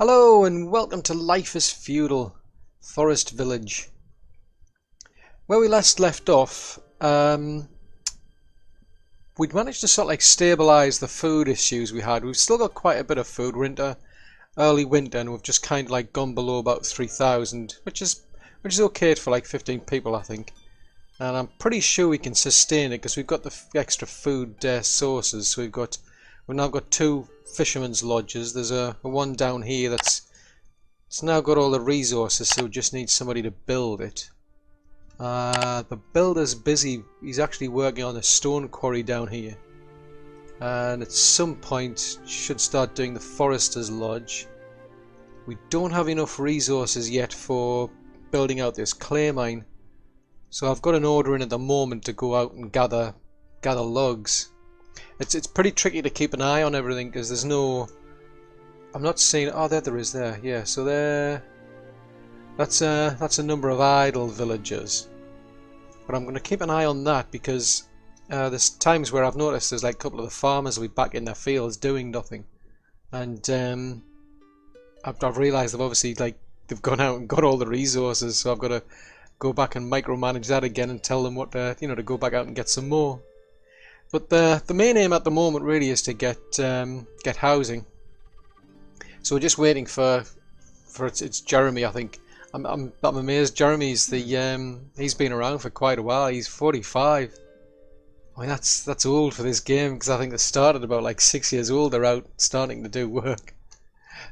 Hello and welcome to Life is Feudal, Forest Village. Where we last left off, we'd managed to sort of like stabilise the food issues we had. We've still got quite a bit of food. We're into early winter and we've just kind of like gone below about 3,000, which is okay for like 15 people, I think. And I'm pretty sure we can sustain it because we've got the extra food sources. So we've now got two fishermen's lodges. There's a one down here it's now got all the resources, so we just need somebody to build it. The builder's busy. He's actually working on a stone quarry down here, and at some point should start doing the forester's lodge. We don't have enough resources yet for building out this clay mine, so I've got an order in at the moment to go out and gather logs. It's pretty tricky to keep an eye on everything because there's no... I'm not seeing... Oh, there is there. Yeah, so there... That's a number of idle villagers. But I'm going to keep an eye on that because there's times where I've noticed there's like a couple of the farmers will be back in their fields doing nothing. And I've realised they've gone out and got all the resources, so I've got to go back and micromanage that again and tell them what to go back out and get some more. But the main aim at the moment really is to get housing. So we're just waiting for it's Jeremy, I think. I'm amazed. Jeremy's he's been around for quite a while. He's 45. I mean that's old for this game because I think they started about like 6 years old. They're out starting to do work.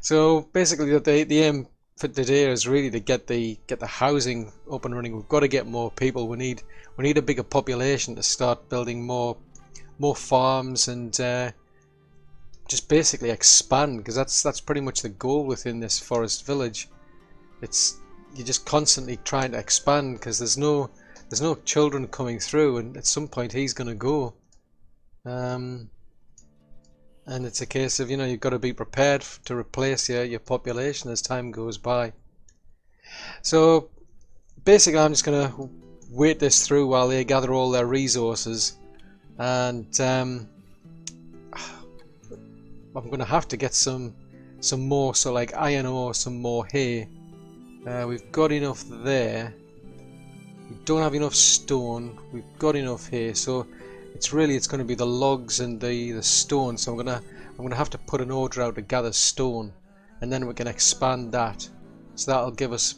So basically the aim for today is really to get the housing up and running. We've got to get more people. We need a bigger population to start building more farms and just basically expand, because that's pretty much the goal within this forest village. You're just constantly trying to expand because there's no children coming through, and at some point he's going to go. And it's a case of, you've got to be prepared to replace your population as time goes by. So basically I'm just going to wait this through while they gather all their resources, and I'm going to have to get some more, so like iron ore, some more hay. We've got enough there. We don't have enough stone. We've got enough hay, so it's going to be the logs and the stone. So I'm gonna have to put an order out to gather stone, and then we can expand that. So that'll give us,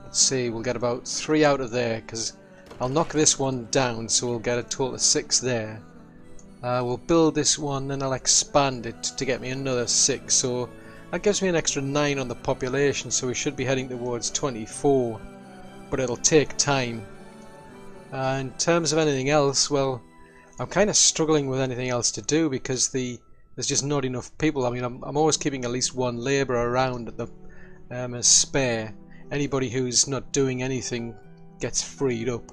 let's see, we'll get about 3 out of there, because I'll knock this one down, so we'll get a total of 6 there. We'll build this one, and I'll expand it to get me another 6. So that gives me an extra 9 on the population. So we should be heading towards 24, but it'll take time. In terms of anything else, well, I'm kind of struggling with anything else to do because there's just not enough people. I mean, I'm always keeping at least one labourer around at the as spare. Anybody who's not doing anything gets freed up.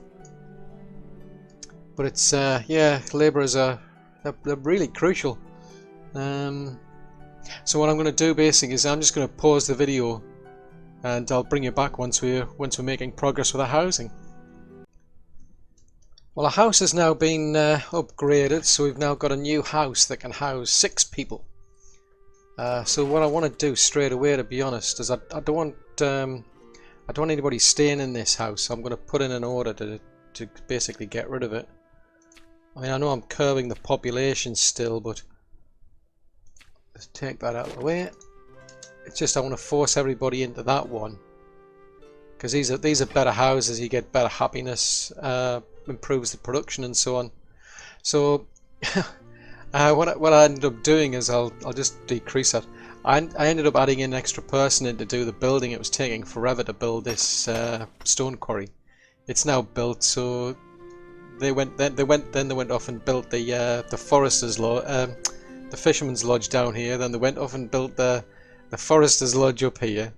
But it's yeah, labourers they're really crucial. So what I'm going to do basically is I'm just going to pause the video, and I'll bring you back once we're making progress with the housing. Well, our house has now been upgraded, so we've now got a new house that can house 6 people. So what I want to do straight away, to be honest, is I don't want anybody staying in this house. So I'm going to put in an order to basically get rid of it. I mean, I know I'm curbing the population still, but let's take that out of the way. It's just I want to force everybody into that one, because these are better houses. You get better happiness, improves the production and so on. So what I ended up doing is I'll just decrease that. I ended up adding an extra person in to do the building. It was taking forever to build this stone quarry. It's now built, so they went off and built the forester's lodge, the fisherman's lodge down here. Then they went off and built the forester's lodge up here,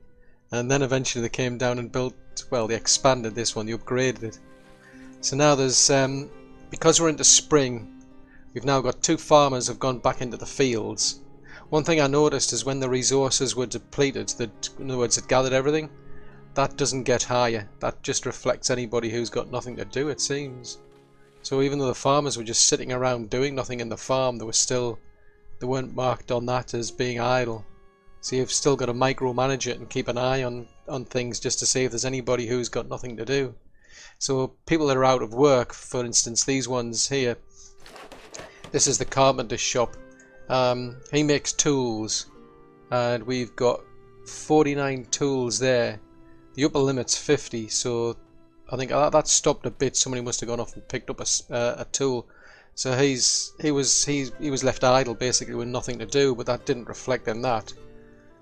and then eventually they came down and built, well, they expanded this one, they upgraded it. So now there's because we're into spring, we've now got 2 farmers have gone back into the fields. One thing I noticed is when the resources were depleted, that in other words, it gathered everything, that doesn't get higher. That just reflects anybody who's got nothing to do, it seems. So even though the farmers were just sitting around doing nothing in the farm, they weren't marked on that as being idle. So you've still got to micromanage it and keep an eye on things just to see if there's anybody who's got nothing to do. So people that are out of work, for instance, these ones here, this is the carpenter's shop. He makes tools, and we've got 49 tools there. The upper limit's 50, so I think that stopped a bit. Somebody must have gone off and picked up a tool. So he was left idle basically with nothing to do, but that didn't reflect on that.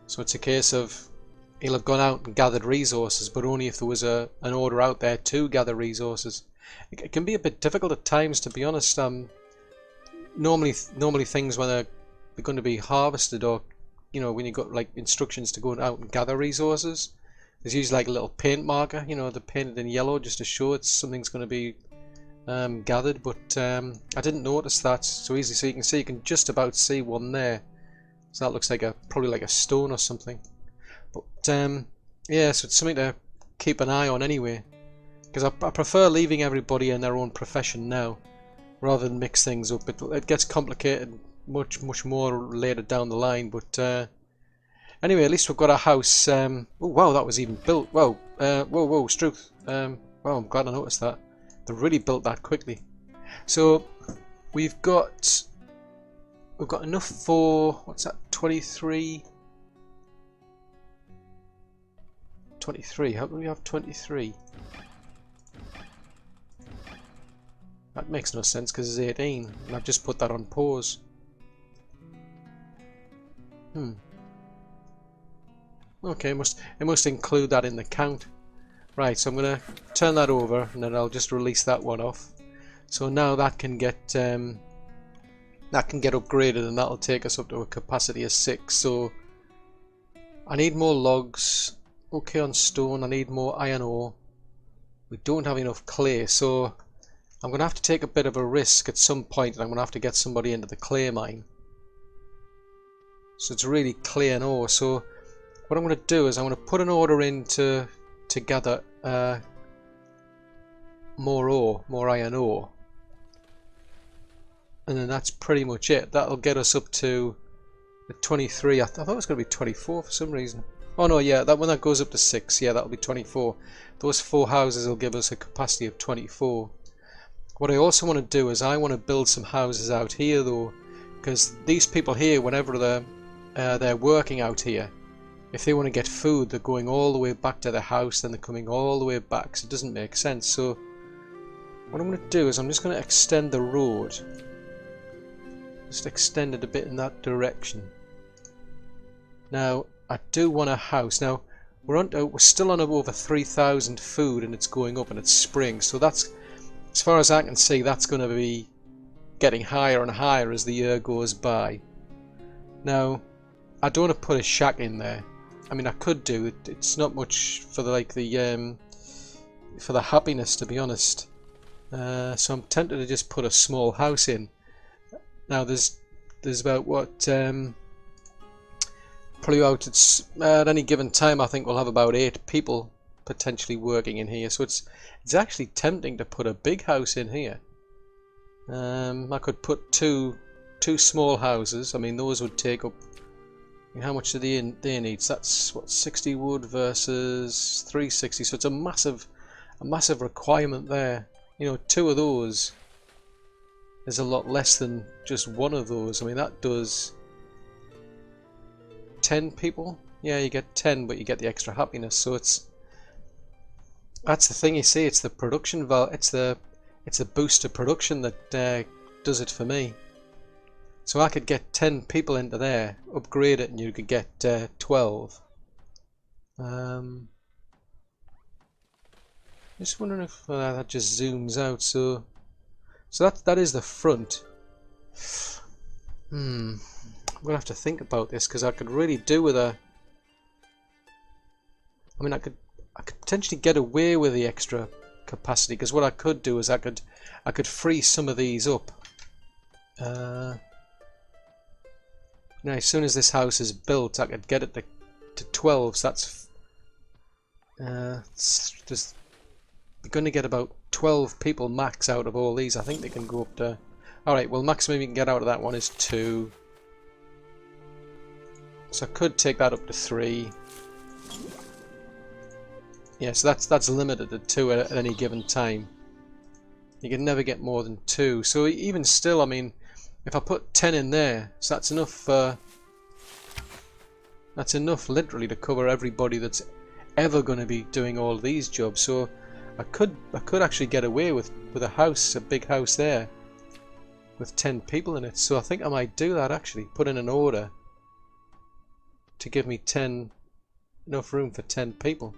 So it's a case of he'll have gone out and gathered resources, but only if there was an order out there to gather resources. It can be a bit difficult at times, to be honest. Normally things when they're going to be harvested, or when you've got like instructions to go out and gather resources, there's usually like a little paint marker, they're painted in yellow just to show it's something's going to be gathered, but I didn't notice that so easily. So you can just about see one there. So that looks like probably like a stone or something. But yeah, so it's something to keep an eye on anyway, because I prefer leaving everybody in their own profession now rather than mix things up. It gets complicated much more later down the line, but anyway, at least we've got a house. Oh wow, that was even built. Whoa, whoa, Struth. Wow, I'm glad I noticed that. They really built that quickly. So we've got enough for, what's that, 23? 23, how do we have 23? That makes no sense because it's 18, and I've just put that on pause. Okay, it must include that in the count. Right, so I'm going to turn that over, and then I'll just release that one off. So now that can get upgraded, and that'll take us up to a capacity of 6. So I need more logs. Okay, on stone, I need more iron ore. We don't have enough clay, so I'm going to have to take a bit of a risk at some point, and I'm going to have to get somebody into the clay mine. So it's really clay and ore. So what I'm going to do is I'm going to put an order in to gather more ore, more iron ore. And then that's pretty much it. That'll get us up to the 23. I thought it was going to be 24 for some reason. Oh no, yeah, when that goes up to 6, yeah, that'll be 24. Those 4 houses will give us a capacity of 24. What I also want to do is I want to build some houses out here though, because these people here, whenever they're working out here, if they want to get food, they're going all the way back to their house, then they're coming all the way back, so it doesn't make sense. So what I'm going to do is I'm just going to extend the road. Just extend it a bit in that direction. Now I do want a house. Now we're still on over 3,000 food, and it's going up, and it's spring. So that's, as far as I can see, that's going to be getting higher and higher as the year goes by. Now I don't want to put a shack in there. I mean, I could do it. It's not much for the happiness, to be honest. So I'm tempted to just put a small house in. Now there's about what probably about at any given time I think we'll have about 8 people potentially working in here. So it's actually tempting to put a big house in here. I could put two small houses. I mean, those would take up. How much do they need? So that's what, 60 wood versus 360. So it's a massive requirement there. 2 of those is a lot less than just 1 of those. I mean, that does 10 people. Yeah, you get 10, but you get the extra happiness. So that's the thing. You see, it's the production value. It's the boost to production that does it for me. So I could get 10 people into there, upgrade it, and you could get 12. Just wondering if that just zooms out. So that is the front. I'm gonna have to think about this, because I could really do with a. I mean, I could potentially get away with the extra capacity, because what I could do is I could free some of these up. Now, as soon as this house is built, I could get it to 12. So that's just we're going to get about 12 people max out of all these. I think they can go up to. All right. Well, maximum you can get out of that one is 2. So I could take that up to 3. Yeah, so that's limited to 2 at any given time. You can never get more than 2. So even still, I mean, if I put 10 in there, so that's enough. That's enough, literally, to cover everybody that's ever going to be doing all these jobs. So I could actually get away with a house, a big house there, with 10 people in it. So I think I might do that actually. Put in an order to give me enough room for 10 people.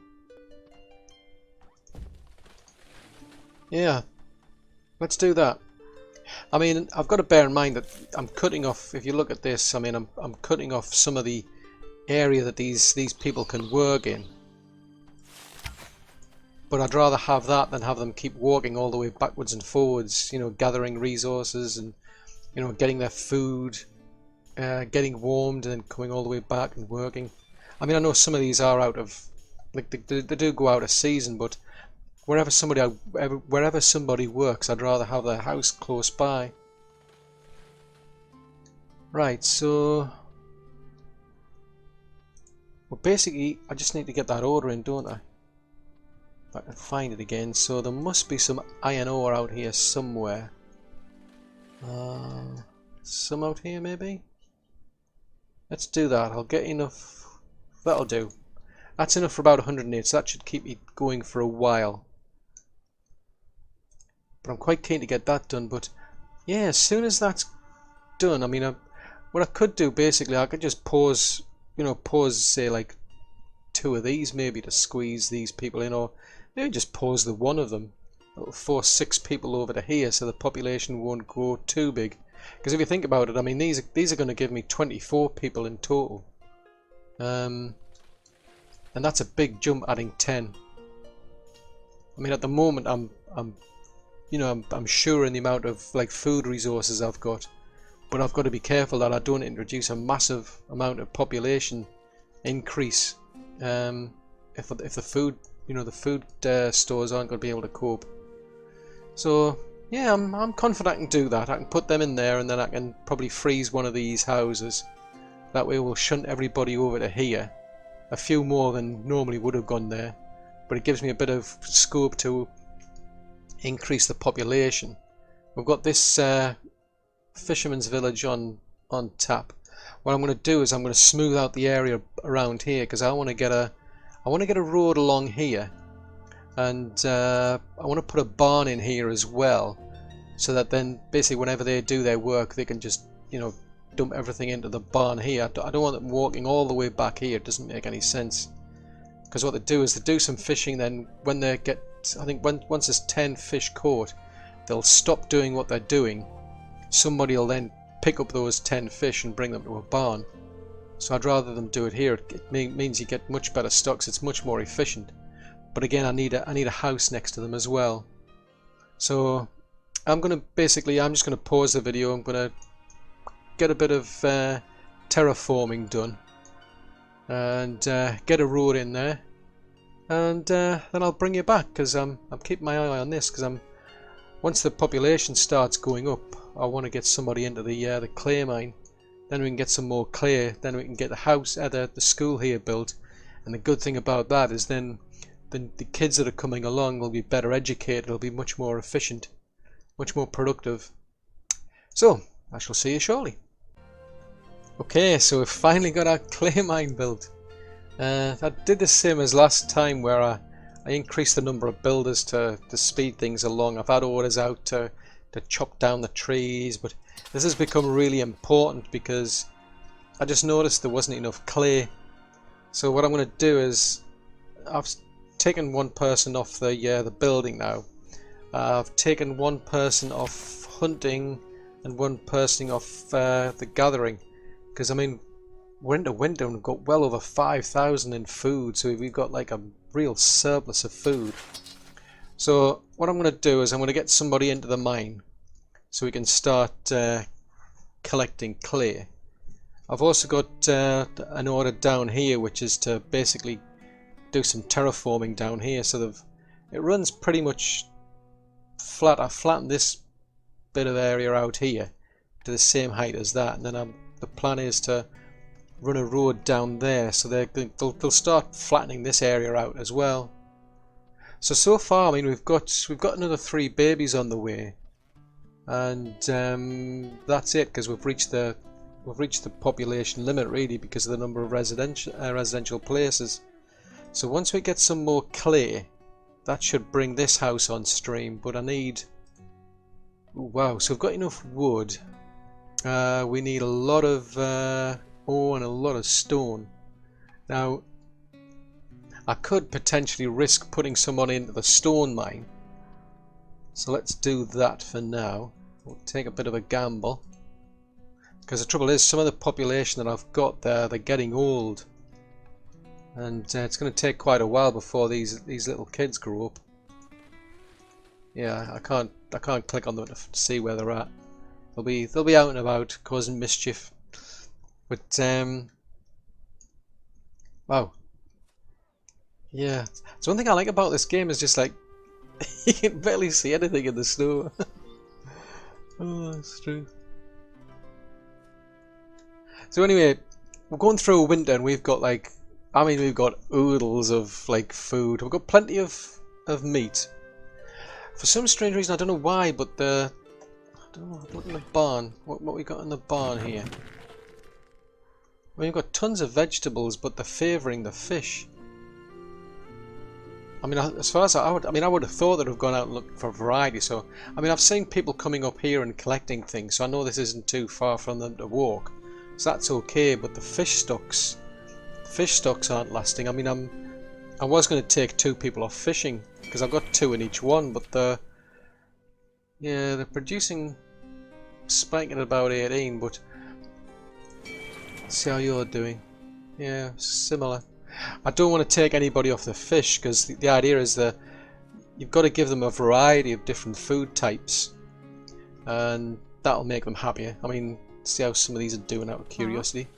Yeah, let's do that. I mean, I've got to bear in mind that I'm cutting off, if you look at this, I mean, I'm cutting off some of the area that these people can work in. But I'd rather have that than have them keep walking all the way backwards and forwards, you know, gathering resources and, you know, getting their food, getting warmed and then coming all the way back and working. I mean, I know some of these are out of, like, they do go out of season, but wherever somebody works, I'd rather have their house close by. Right, so... well, basically, I just need to get that order in, don't I? If I can find it again. So there must be some iron ore out here somewhere. Some out here, maybe? Let's do that. I'll get enough. That'll do. That's enough for about 108, so that should keep me going for a while. But I'm quite keen to get that done. But yeah, as soon as that's done, I mean, what I could do basically, I could just pause, you know, say like 2 of these maybe to squeeze these people in, or maybe just pause the one of them. It'll force 6 people over to here, so the population won't grow too big. Because if you think about it, I mean, these are going to give me 24 people in total, and that's a big jump, adding 10. I mean, at the moment, I'm sure in the amount of like food resources I've got, but I've got to be careful that I don't introduce a massive amount of population increase. If the food, you know, the food stores aren't going to be able to cope. So yeah, I'm confident I can do that. I can put them in there, and then I can probably freeze one of these houses. That way we'll shunt everybody over to here. A few more than normally would have gone there, but it gives me a bit of scope to increase the population. We've got this fisherman's village on tap. What I'm going to do is I'm going to smooth out the area around here, because I want to get a road along here, and I want to put a barn in here as well, so that then basically whenever they do their work, they can just, you know, dump everything into the barn here. I don't want them walking all the way back here. It doesn't make any sense, because what they do is they do some fishing, then when they get, I think once there's 10 fish caught, they'll stop doing what they're doing. Somebody will then pick up those 10 fish and bring them to a barn. So I'd rather them do it here. It means you get much better stocks. It's much more efficient. But again, I need a house next to them as well. So I'm just gonna pause the video. I'm gonna get a bit of terraforming done, and get a road in there, and then I'll bring you back, because I'm keeping my eye on this, because once the population starts going up, I want to get somebody into the clay mine. Then we can get some more clay. Then we can get the house, the school here built. And the good thing about that is then the kids that are coming along will be better educated. They'll be much more efficient, much more productive. So I shall see you shortly. Okay, so we've finally got our clay mine built. I did the same as last time, where I increased the number of builders to speed things along. I've had orders out to chop down the trees, but this has become really important because I just noticed there wasn't enough clay. So what I'm going to do is, I've taken one person off the building now. I've taken one person off hunting and one person off the gathering, because I mean, we're into winter and we've got well over 5,000 in food, so we've got like a real surplus of food. So what I'm going to do is I'm going to get somebody into the mine so we can start collecting clay. I've also got an order down here, which is to basically do some terraforming down here, so it runs pretty much flat. I flattened this bit of area out here to the same height as that, and then the plan is to run a road down there, so they'll start flattening this area out as well. So far, I mean, we've got another 3 babies on the way, and that's it, because we've reached the population limit really because of the number of residential places. So once we get some more clay, that should bring this house on stream. But I need, wow, so we've got enough wood. We need a lot of ore and a lot of stone. Now I could potentially risk putting someone into the stone mine, so let's do that for now. We'll take a bit of a gamble, because the trouble is some of the population that I've got there, they're getting old, and it's going to take quite a while before these little kids grow up. Yeah, I can't click on them to see where they're at. They'll be out and about causing mischief. But wow, yeah. So one thing I like about this game is just like you can barely see anything in the snow. Oh, that's true. So anyway, we're going through winter and we've got like, I mean, we've got oodles of like food. We've got plenty of meat. For some strange reason, I don't know why, but I don't know, look in the barn. What we got in the barn here? We've got tons of vegetables, but they're favouring the fish. I mean, as far as I would have thought that I've gone out and looked for variety. So, I mean, I've seen people coming up here and collecting things, so I know this isn't too far from them to walk. So that's okay, but the fish stocks aren't lasting. I mean, I was going to take 2 people off fishing because I've got 2 in each one, but they're producing, spiking at about 18. But let's see how you're doing. Yeah, similar. I don't want to take anybody off the fish because the idea is that you've got to give them a variety of different food types, and that'll make them happier. I mean, see how some of these are doing out of curiosity.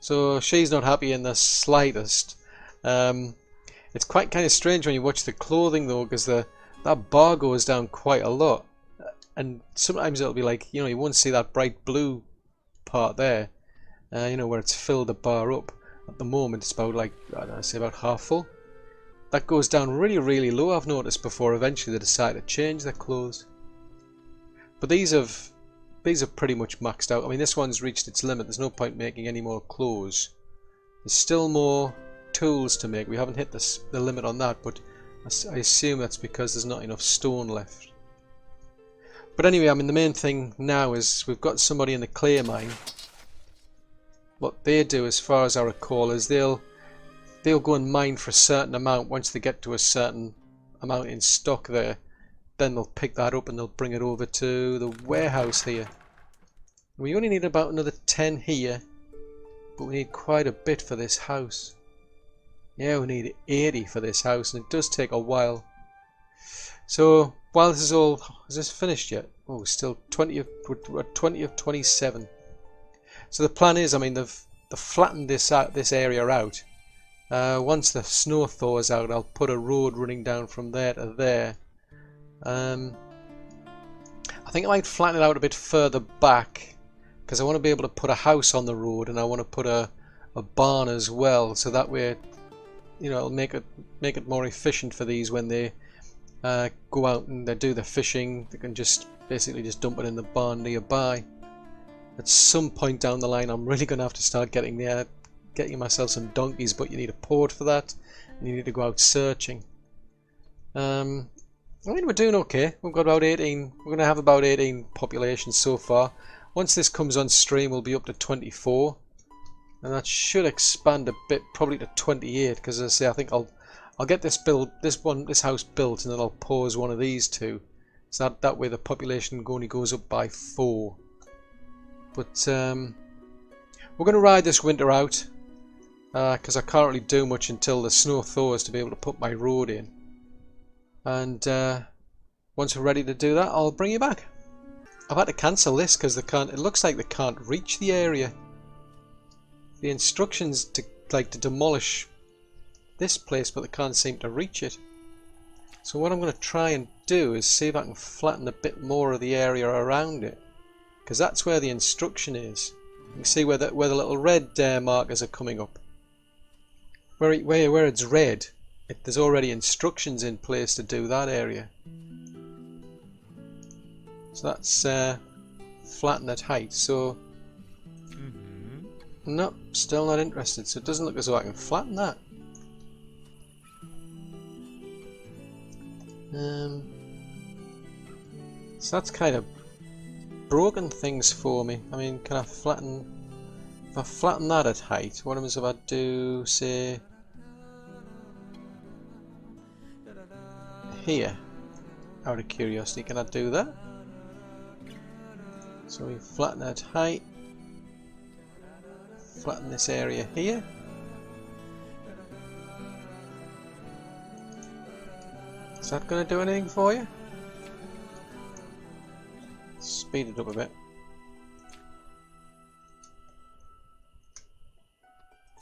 So she's not happy in the slightest. It's quite kind of strange when you watch the clothing though, because that bar goes down quite a lot, and sometimes it'll be like, you know, you won't see that bright blue part there, you know, where it's filled the bar up. At the moment it's about like, I don't know, say about half full. That goes down really, really low, I've noticed before. Eventually they decide to change their clothes. But these have pretty much maxed out. I mean, this one's reached its limit. There's no point making any more clothes. There's still more tools to make. We haven't hit the limit on that, but I assume that's because there's not enough stone left. But anyway, I mean, the main thing now is we've got somebody in the clay mine. What they do, as far as I recall, is they'll go and mine for a certain amount. Once they get to a certain amount in stock there, then they'll pick that up and they'll bring it over to the warehouse here. We only need about another 10 here, but we need quite a bit for this house. Yeah, we need 80 for this house, and it does take a while. So while this is all, is this finished yet? Oh, still 20 of 27. So the plan is, I mean, they've flattened this area out. Once the snow thaws out, I'll put a road running down from there to there. I think I might flatten it out a bit further back, because I want to be able to put a house on the road, and I want to put a barn as well, so that way, you know, it'll make it more efficient for these when they go out and they do the fishing. They can just basically just dump it in the barn nearby. At some point down the line, I'm really going to have to start getting myself some donkeys, but you need a port for that, and you need to go out searching. I mean, we're doing okay. We've got about 18. We're going to have about 18 population so far. Once this comes on stream, we'll be up to 24, and that should expand a bit, probably to 28. Because as I say, I think I'll get this house built, and then I'll pause one of these 2, so that way the population only goes up by 4. But we're going to ride this winter out, because I can't really do much until the snow thaws to be able to put my road in. And once we're ready to do that, I'll bring you back. I've had to cancel this because it looks like they can't reach the area. The instructions to demolish this place, but they can't seem to reach it. So what I'm going to try and do is see if I can flatten a bit more of the area around it, because that's where the instruction is. You can see where the little red markers are coming up. Where it's red, there's already instructions in place to do that area. So that's flatten at height. So nope, still not interested. So it doesn't look as though I can flatten that. So that's kind of broken things for me. I mean, can I flatten? If I flatten that at height, what happens if I do, say, here? Out of curiosity, can I do that? So we flatten at height, flatten this area here. Is that going to do anything for you? Speed it up a bit.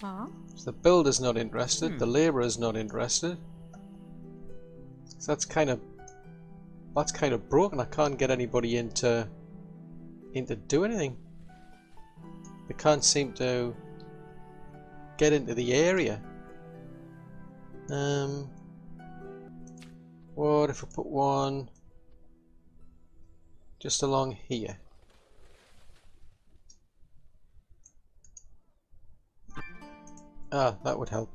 So the builder's not interested, the labourer's not interested. So that's kind of broken. I can't get anybody in to do anything. They can't seem to get into the area. What if I put one just along here? Ah, that would help.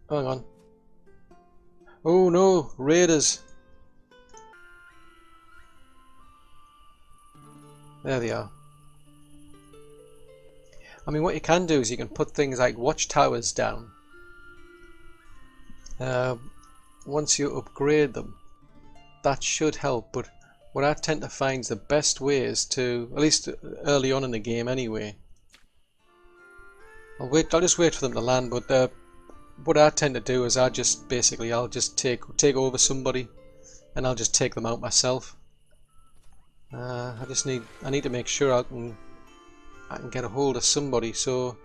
Hang on. Oh no, raiders! There they are. I mean, what you can do is you can put things like watchtowers down. Once you upgrade them, that should help, but what I tend to find is the best way is to, at least early on in the game anyway, I'll just wait for them to land, but what I tend to do is I'll just take over somebody and I'll just take them out myself. I need to make sure I can get a hold of somebody, so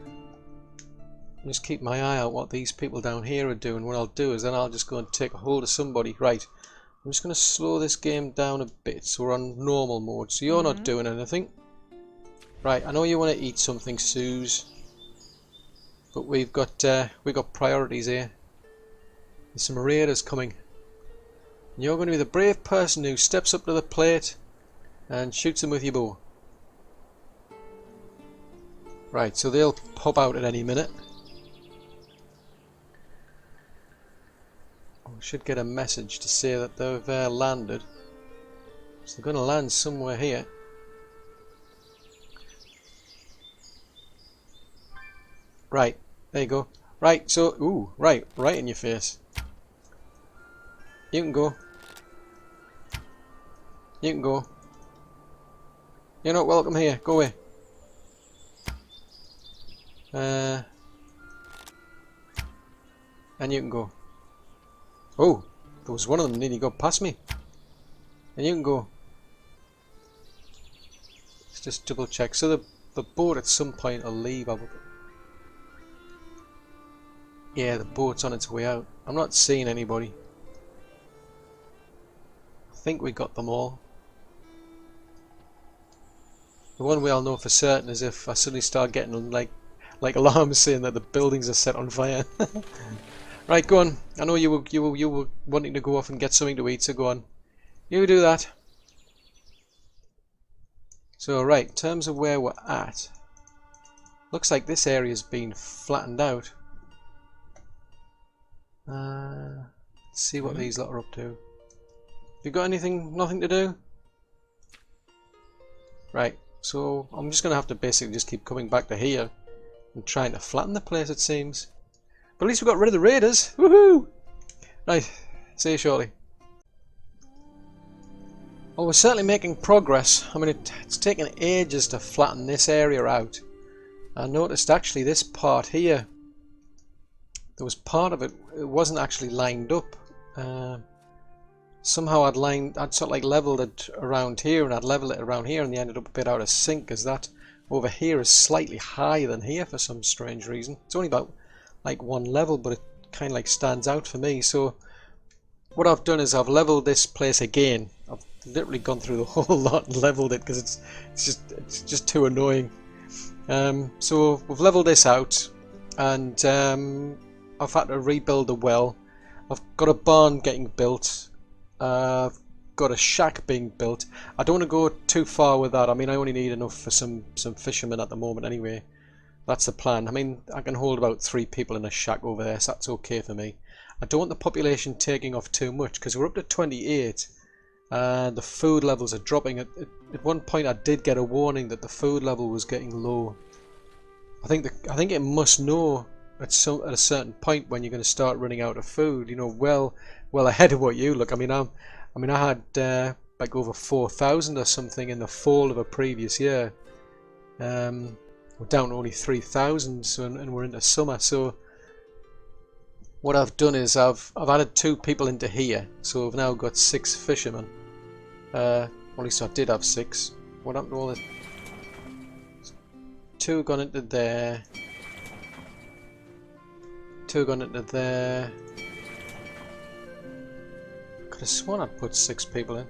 I'll just keep my eye out what these people down here are doing. What I'll do is then I'll just go and take a hold of somebody. Right, I'm just going to slow this game down a bit so we're on normal mode, so you're not doing anything. Right, I know you want to eat something, Suze, but we've got priorities here. There's some raiders coming. And you're going to be the brave person who steps up to the plate and shoots them with your bow. Right, so they'll pop out at any minute. We should get a message to say that they've landed. So they're going to land somewhere here. Right, there you go. Right, so, ooh, right in your face. You can go. You can go. You're not welcome here. Go away. And you can go. Oh, there was one of them nearly got past me. And you can go. Let's just double check. So the boat at some point will leave. Yeah, the boat's on its way out. I'm not seeing anybody. I think we got them all. The one way I'll know for certain is if I suddenly start getting like alarms saying that the buildings are set on fire. Right, go on. I know you were wanting to go off and get something to eat, so go on. You do that. So right, in terms of where we're at, looks like this area's been flattened out. Let's see what these lot are up to. You got nothing to do? Right, so I'm just gonna have to basically just keep coming back to here and trying to flatten the place, it seems. But at least we got rid of the raiders. Woohoo! Right, see you shortly. Well, we're certainly making progress. I mean, it's taken ages to flatten this area out. I noticed actually this part here, there was part of it, it wasn't actually lined up. Somehow I'd sort of like leveled it around here and I'd leveled it around here and they ended up a bit out of sync because that over here is slightly higher than here for some strange reason. It's only about like one level, but it kind of like stands out for me. So what I've done is I've leveled this place again. I've literally gone through the whole lot and leveled it because it's just too annoying. So we've leveled this out, and I've had to rebuild the well. I've got a barn getting built. I've got a shack being built. I don't want to go too far with that. I mean, I only need enough for some fishermen at the moment anyway. That's the plan. I mean, I can hold about 3 people in a shack over there, so that's okay for me. I don't want the population taking off too much, because we're up to 28 and the food levels are dropping. At one point I did get a warning that the food level was getting low. I think it must know at a certain point when you're going to start running out of food. You know, well ahead of what you look. I mean, I had like over 4,000 or something in the fall of a previous year. We're down to only 3,000, and we're into summer. So what I've done is I've added 2 people into here, so I've now got 6 fishermen. At least I did have 6. What happened to all this? 2 gone into there. 2 gone into there. Could have sworn I'd put 6 people in.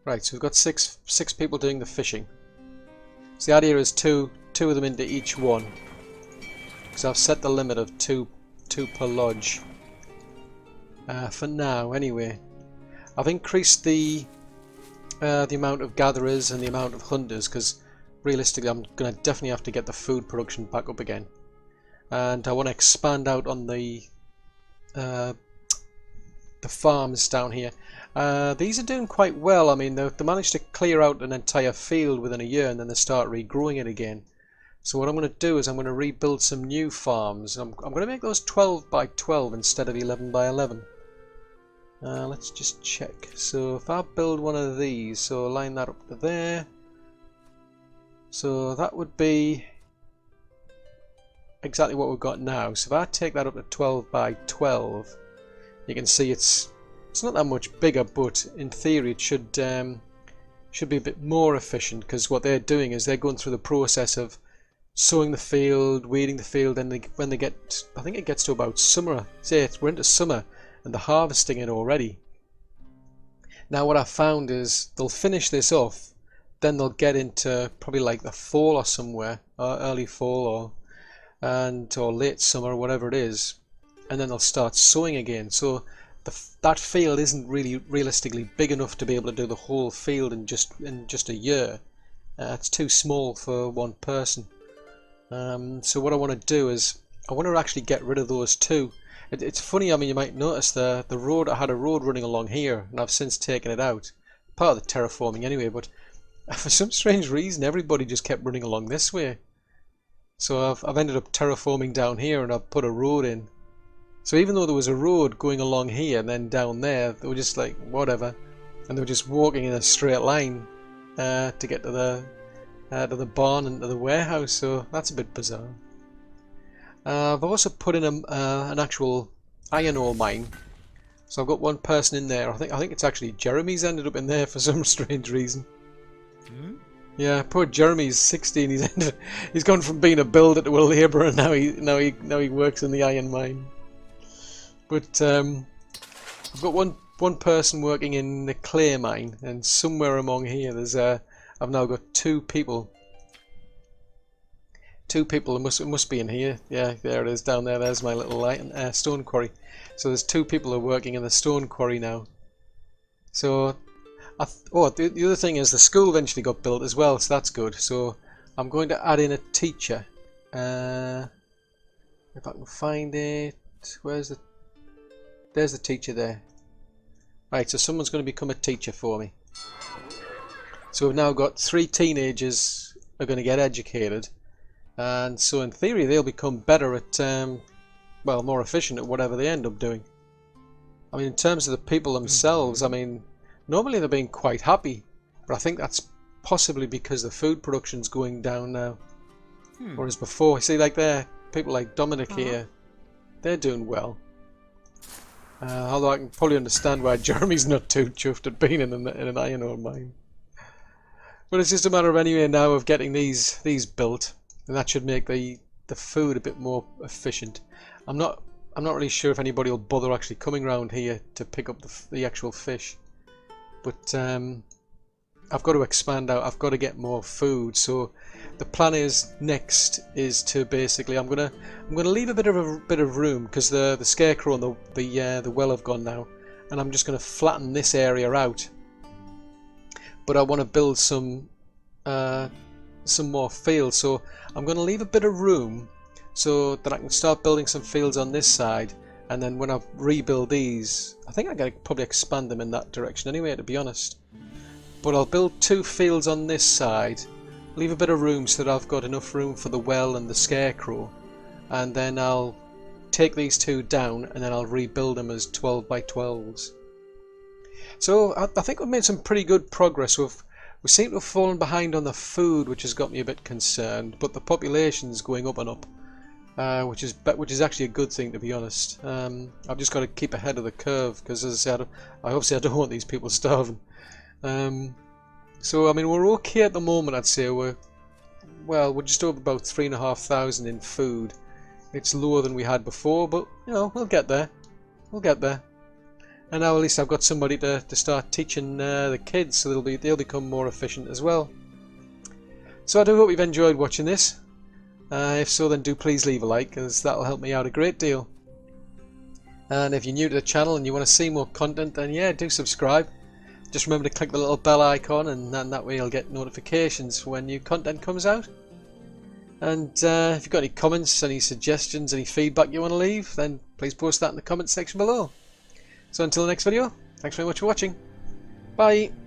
Right, so we've got six people doing the fishing. So the idea is two of them into each one, because I've set the limit of two per lodge. For now, anyway. I've increased the amount of gatherers and the amount of hunters, because realistically I'm going to definitely have to get the food production back up again. And I want to expand out on the farms down here. These are doing quite well. I mean, they managed to clear out an entire field within a year, and then they start regrowing it again. So what I'm going to do is I'm going to rebuild some new farms. I'm going to make those 12 by 12 instead of 11 by 11. Let's just check. So if I build one of these, so line that up to there. So that would be exactly what we've got now. So if I take that up to 12 by 12, you can see it's not that much bigger, but in theory it should be a bit more efficient, because what they're doing is they're going through the process of sowing the field, weeding the field, and when they get, I think it gets to about summer, say we're into summer, and they're harvesting it already. Now what I found is they'll finish this off, then they'll get into probably like the fall or somewhere, or early fall or late summer, or whatever it is, and then they'll start sowing again. So that field isn't really realistically big enough to be able to do the whole field in just a year. It's too small for one person. So what I want to do is I want to actually get rid of those 2. It's funny, I mean, you might notice the road. I had a road running along here, and I've since taken it out. Part of the terraforming anyway, but for some strange reason everybody just kept running along this way. So I've ended up terraforming down here, and I've put a road in. So even though there was a road going along here and then down there, they were just like, whatever. And they were just walking in a straight line to get to the barn and to the warehouse. So that's a bit bizarre. I've also put in an actual iron ore mine. So I've got one person in there. I think it's actually Jeremy's ended up in there for some strange reason. Hmm? Yeah, poor Jeremy's 16. He's gone from being a builder to a labourer, and now he works in the iron mine. But I've got one person working in the clay mine, and somewhere among here there's I've now got 2 people. 2 people. It must be in here. Yeah, there it is down there. There's my little stone quarry. So there's 2 people who are working in the stone quarry now. So the other thing is the school eventually got built as well, so that's good. So I'm going to add in a teacher. If I can find it. There's the teacher there. Right, so someone's going to become a teacher for me. So we've now got 3 teenagers who are going to get educated, and so in theory they'll become better at, well, more efficient at whatever they end up doing. I mean, in terms of the people themselves, I mean, normally they're being quite happy, but I think that's possibly because the food production's going down now. Whereas before, see, like people like Dominic here, they're doing well. Although I can probably understand why Jeremy's not too chuffed at being in an iron ore mine. But it's just a matter of anyway now of getting these built, and that should make the food a bit more efficient. I'm not really sure if anybody will bother actually coming around here to pick up the actual fish. But I've got to expand out. I've got to get more food. So the plan is next is to basically I'm gonna leave a bit of room because the scarecrow and the well have gone now, and I'm just gonna flatten this area out. But I want to build some more fields, so I'm going to leave a bit of room so that I can start building some fields on this side, and then when I rebuild these, I think I'm going to probably expand them in that direction anyway, to be honest. But I'll build 2 fields on this side, leave a bit of room so that I've got enough room for the well and the scarecrow, and then I'll take these 2 down and then I'll rebuild them as 12 by 12s. So I think we've made some pretty good progress. We seem to have fallen behind on the food, which has got me a bit concerned, but the population's going up and up, which is actually a good thing, to be honest. I've just got to keep ahead of the curve because, as I said, I don't want these people starving. So I mean, we're okay at the moment. I'd say we're just over about 3,500 in food. It's lower than we had before, but you know, we'll get there. We'll get there. And now at least I've got somebody to start teaching the kids, so they'll become more efficient as well. So I do hope you've enjoyed watching this. If so, then do please leave a like, as that'll help me out a great deal. And if you're new to the channel and you want to see more content, then yeah, do subscribe. Just remember to click the little bell icon, and then that way you'll get notifications when new content comes out. And if you've got any comments, any suggestions, any feedback you want to leave, then please post that in the comments section below. So until the next video, thanks very much for watching. Bye!